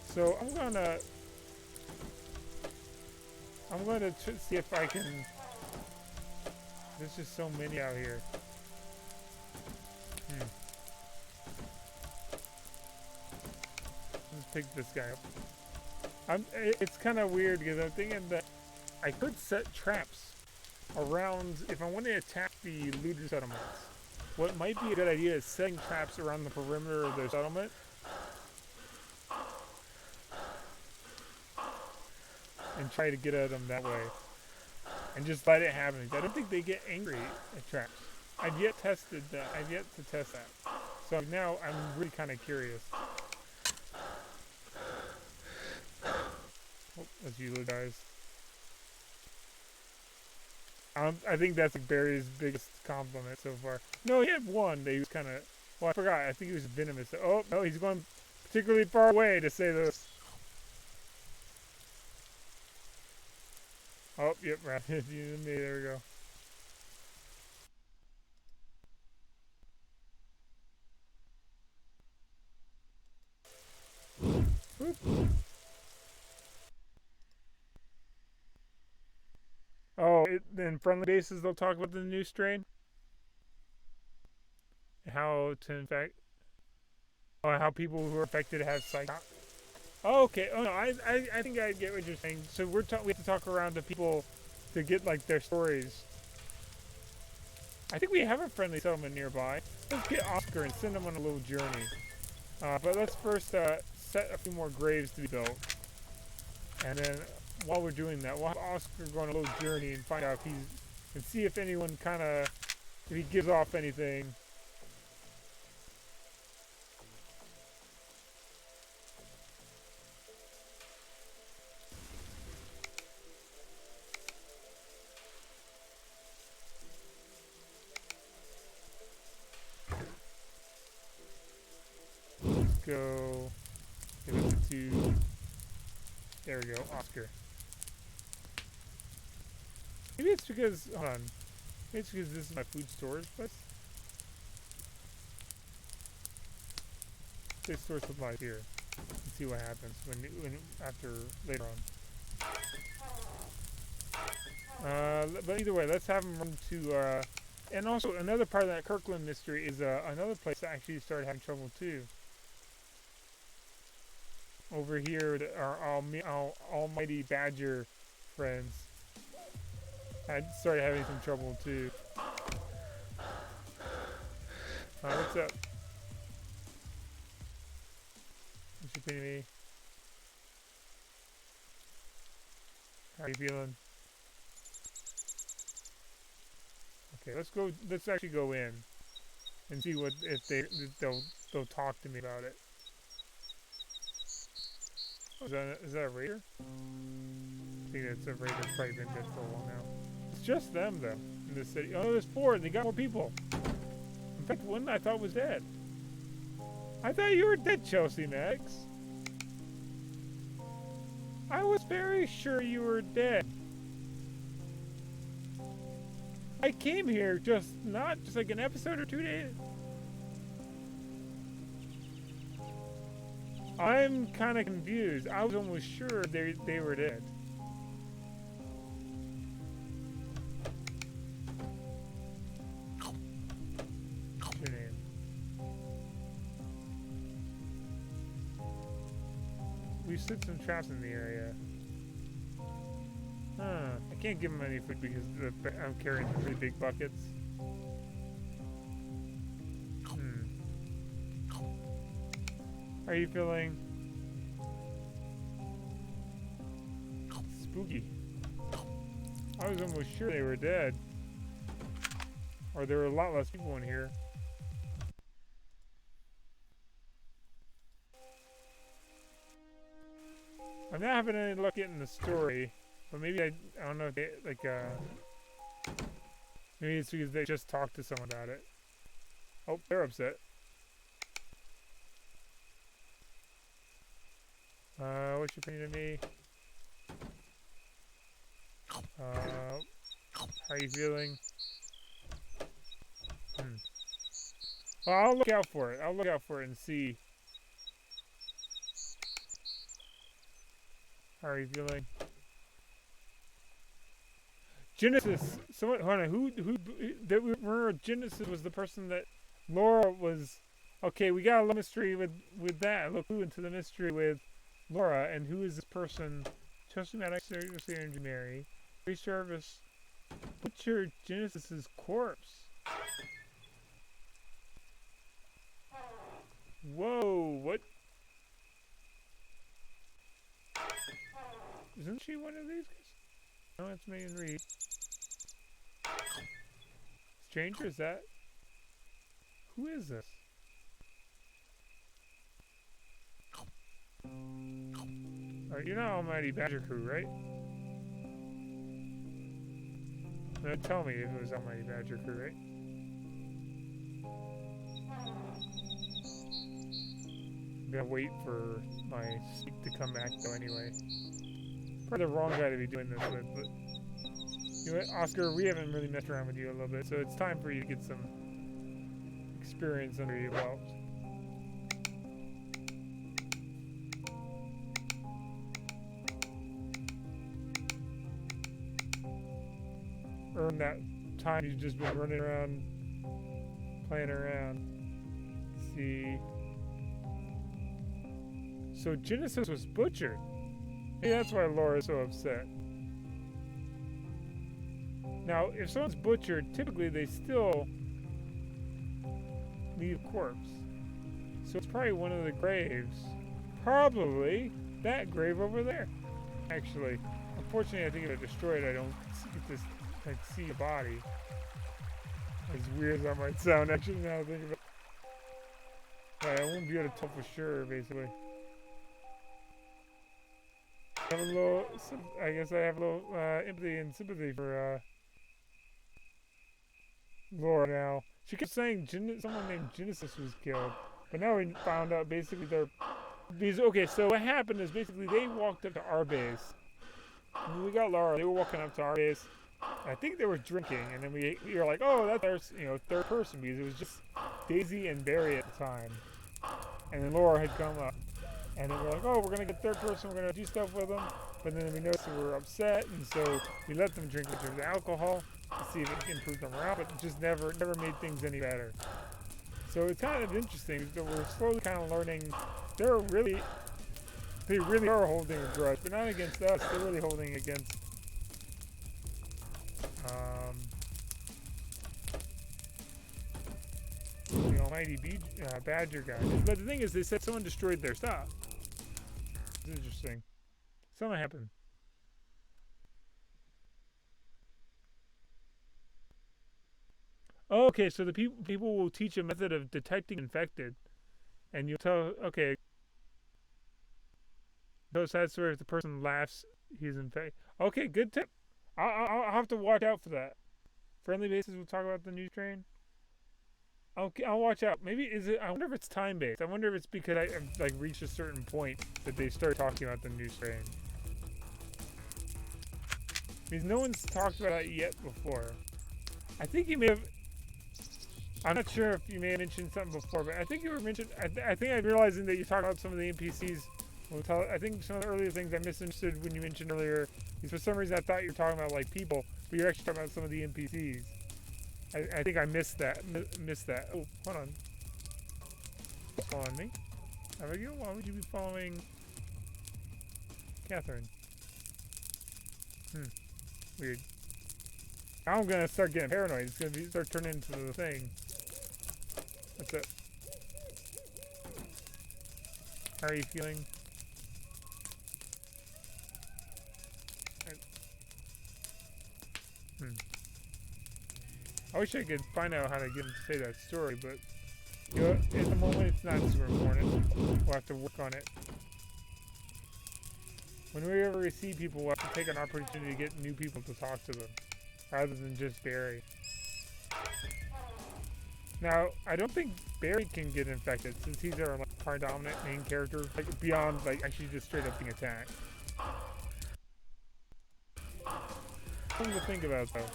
A: So I'm gonna see if I can... There's just so many out here. Let's pick this guy up. It's kind of weird because I'm thinking that I could set traps around if I want to attack the looter settlements. What might be a good idea is setting traps around the perimeter of their settlement. And try to get at them that way. And just let it happen. I don't think they get angry at traps. I've yet to test that. So now I'm really kind of curious. Oh, that's you guys. I think that's like Barry's biggest compliment so far. No, he had one that he was kind of... Well, I forgot. I think he was venomous. Oh, no, he's going particularly far away to say this. Oh, yep, right. You and me. There we go. Whoop. Oh, in friendly bases they'll talk about the new strain? How to infect... Oh, how people who are affected have psych... Oh, okay. Oh, no, I think I get what you're saying. So we have to talk around to people to get, like, their stories. I think we have a friendly settlement nearby. Let's get Oscar and send him on a little journey. But let's first set a few more graves to be built. And then while we're doing that, we'll have Oscar go on a little journey and find out if and see if anyone if he gives off anything. Let's go. Give it to... There we go, Oscar. Maybe it's because... Hold on. Maybe it's because this is my food storage place. They store supplies here. And see what happens after later on. But either way, let's have him run to... and also, another part of that Kirkland mystery is another place that actually started having trouble too. Over here, our almighty badger friends had started having some trouble too. What's up? What's your opinion of me? How are you feeling? Okay, let's go. Let's actually go in and see what if they'll talk to me about it. Oh, is that a raider? I think it's a raider. Probably been dead for a while now. It's just them though in the city. Oh, there's 4. They got more people. In fact, one I thought was dead. I thought you were dead, Chelsea Max. I was very sure you were dead. I came here just like an episode or 2 days. I'm kind of confused. I was almost sure they were dead. What's your name? We set some traps in the area. Huh. I can't give them any food because I'm carrying some really big buckets. How are you feeling? Spooky. I was almost sure they were dead. Or there were a lot less people in here. I'm not having any luck getting the story. But maybe I don't know if they, like, maybe it's because they just talked to someone about it. Oh, they're upset. What's your opinion of me? How are you feeling? Well, I'll look out for it. I'll look out for it and see. How are you feeling? Genesis. Someone, hold on. Who? That we remember? Genesis was the person that Laura was. Okay, we got a mystery with that. Look, who into the mystery with Laura, and who is this person? Systematic seriously engineering. Resurface. Butcher Genesis's corpse. Whoa! What? Isn't she one of these guys? No, it's Megan Reed. Stranger, is that? Who is this? Alright, you're not Almighty Badger Crew, right? No, tell me if it was Almighty Badger Crew, right? I'm gonna wait for my sneak to come back though anyway. Probably the wrong guy to be doing this with, but you know what, Oscar, we haven't really messed around with you a little bit, so it's time for you to get some experience under your belt. Earn that time you've just been running around, playing around. Let's see. So Genesis was butchered. Maybe that's why Laura's so upset. Now, if someone's butchered, typically they still leave a corpse. So it's probably one of the graves. Probably that grave over there. Actually, unfortunately, I think if I destroy it, I don't get to like see a body. As weird as that might sound, actually, now I think of it. Right, I won't be able to tell for sure, basically. I have a little, I guess I have a little empathy and sympathy for Laura now. She kept saying someone named Genesis was killed, but now we found out basically okay, so what happened is basically they walked up to our base. When we got Laura, they were walking up to our base. I think they were drinking, and then we were like, oh, that's our third person, because it was just Daisy and Barry at the time. And then Laura had come up. And then we're like, oh, we're going to get third person, we're going to do stuff with them. But then we noticed that we were upset, and so we let them drink a bunch of alcohol to see if it improved their morale, but it just never made things any better. So it's kind of interesting that we're slowly kind of learning they really are holding a grudge, but not against us, they're really holding against the almighty Badger guy. But the thing is, they said someone destroyed their stuff. It's interesting. Something happened. Oh, okay, so the people will teach a method of detecting infected, and you'll tell. Okay, those that's where if the person laughs, he's infected. Okay, good tip. I'll have to watch out for that. Friendly bases. We'll talk about the new strain. Okay, I'll watch out. Maybe is it? I wonder if it's time based. I wonder if it's because I've like reached a certain point that they start talking about the new strain. Because no one's talked about it yet before. I think you may have. I'm not sure if you may have mentioned something before, but I think you were mentioned. I think I'm realizing that you talked about some of the NPCs. I think some of the earlier things I misunderstood when you mentioned earlier. Because for some reason I thought you were talking about like people, but you're actually talking about some of the NPCs. I think I missed that. Missed that. Oh, hold on. Following me? Abigail, why would you be following Catherine? Weird. Now I'm gonna start getting paranoid. It's gonna start turning into the thing. What's up? How are you feeling? I wish I could find out how to get him to say that story, but you know, at the moment it's not super important. We'll have to work on it. Whenever we see people, we'll have to take an opportunity to get new people to talk to them, rather than just Barry. Now, I don't think Barry can get infected, since he's our like, predominant main character, like beyond like actually just straight up being attacked. Something to think about though.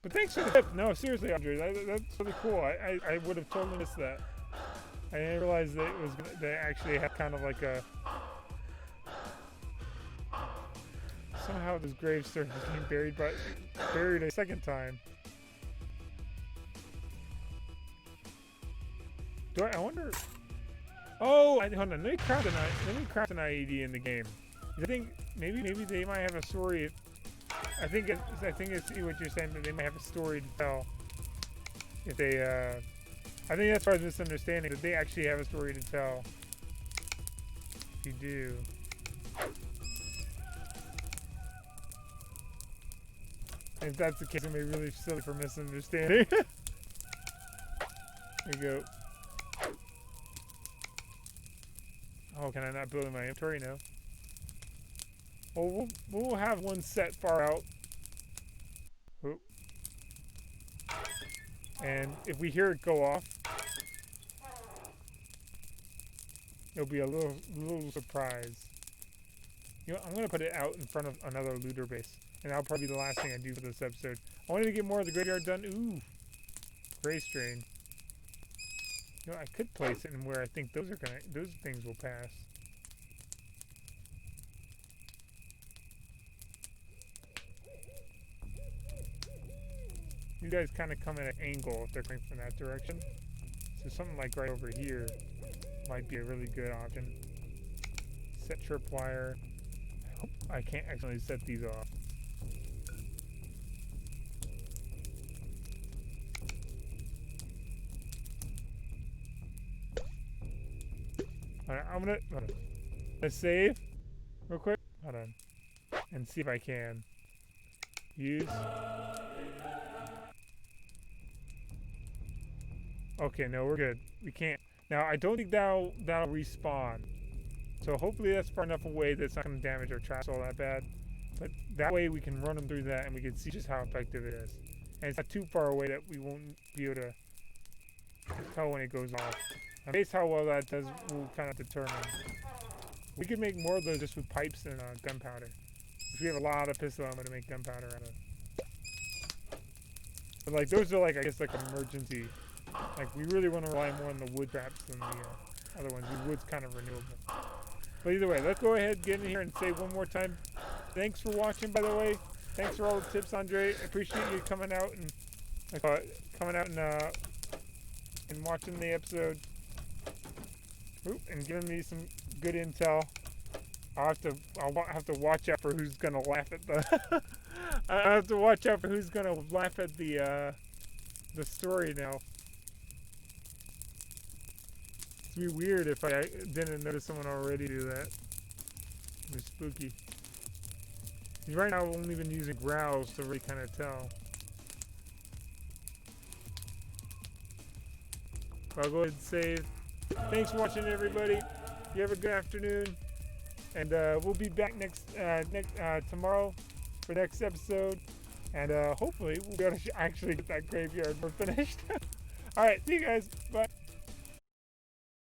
A: But thanks for the tip. No, seriously, Andre, that's really cool. I would have totally missed that. I didn't realize that it was they actually had kind of like a somehow this grave started being buried a second time. I wonder. Oh, hold on. Let me craft an IED in the game. I think maybe they might have a story. I think it's what you're saying, that they might have a story to tell. If they, I think that's why I was misunderstanding, that they actually have a story to tell. If you do. If that's the case, it may be really silly for misunderstanding. There you go. Oh, can I not build in my inventory now? Well, we'll have one set far out. Oop. And if we hear it go off, it'll be a little surprise. You know, I'm gonna put it out in front of another looter base, and that'll probably be the last thing I do for this episode. I wanted to get more of the graveyard done. Ooh, gray strain. You know, I could place it in where I think those things will pass. You guys kind of come at an angle if they're coming from that direction. So something like right over here might be a really good option. Set tripwire. I hope I can't accidentally set these off. Alright, I'm gonna save real quick. Hold on. And see if I can use. Okay, no, we're good. We can't. Now, I don't think that'll respawn. So hopefully that's far enough away that it's not going to damage our traps all that bad. But that way we can run them through that and we can see just how effective it is. And it's not too far away that we won't be able to tell when it goes off. And based how well that does will kind of determine. We could make more of those just with pipes and gunpowder. Which we have a lot of pistol ammo to make gunpowder out of. But like those are like, I guess, like emergency. Like we really want to rely more on the wood traps than the other ones. The wood's kind of renewable. But either way, let's go ahead, get in here and say one more time. Thanks for watching, by the way. Thanks for all the tips, Andre. I appreciate you coming out and watching the episode. Oop, and giving me some good intel. I'll have to watch out for who's gonna laugh at the. I have to watch out for who's gonna laugh at the story now. It'd be weird if I didn't notice someone already do that. It'd be spooky. Right now I've only been using growls to really kind of tell. I'll go ahead and save. Thanks for watching, everybody. You have a good afternoon, and we'll be back tomorrow for the next episode, and hopefully we'll be able to actually get that graveyard more finished. All right, see you guys. Bye.